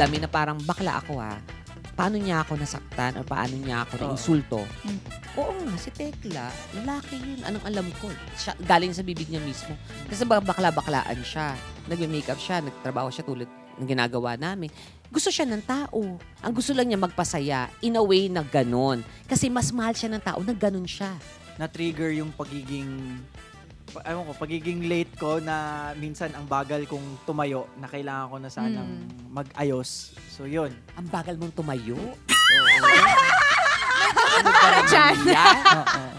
damdamin na parang bakla ako paano niya ako nasaktan o paano niya ako na-insulto. Oo nga, si Tekla, lalaki yun. Anong alam ko? Siya, galing sa bibig niya mismo. Kasi bakla-baklaan siya. Nag-makeup siya, nagtrabaho siya tulad ng ginagawa namin. Gusto siya ng tao. Ang gusto lang niya magpasaya in a way na ganon. Kasi mas mahal siya ng tao na ganon siya. Na-trigger yung pagiging late ko na minsan ang bagal kong tumayo na kailangan ko na sanang mag-ayos. So, yun. Ang bagal mong tumayo.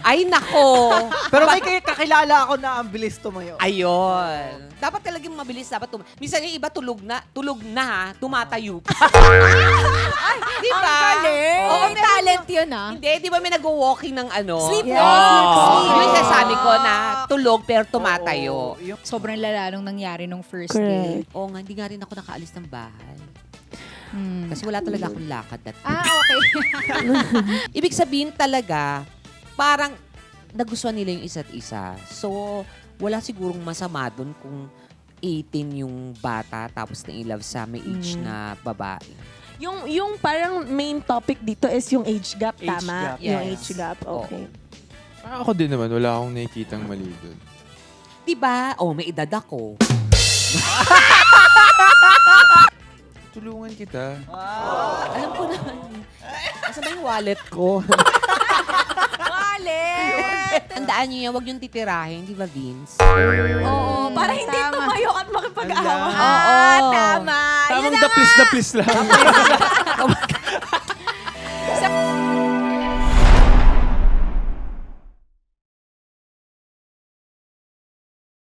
Ay, nako! Pero may kakilala ako na ang bilis tumayo. Ayun. Dapat talagang mabilis. Minsan yung iba tulog na tumatayo pa. Ay, di ba? Ang galing. Oo, May talent yun, Hindi, di ba may nag-walking ng ano? Sleep Oo. walk. Yun yung sasabi ko na tulog pero tumatayo. Oo, Sobrang lala nung nangyari nung first Correct. day. Oo nga, hindi nga rin ako nakaalis ng bahay. Kasi wala talaga akong lakad that day. Okay. Ibig sabihin talaga, parang nagustuhan nila yung isa't isa. So, wala sigurong masama dun kung 18 yung bata tapos na-in-love sa may age na babae. Yung parang main topic dito is yung age gap, Age tama? gap. Yung Yes. age gap, okay. Ako din naman, wala akong nakikitang mali doon. Diba? Oh, may edad ako. Tulungan kita. Alam ko naman. Asa ba yung wallet ko? Wallet! Tandaan niyo yan, huwag yung titirahin, di ba, Vince? Oo, para hindi tumayo at makipag-awa. Oo. Tama. Tamang daplis lang.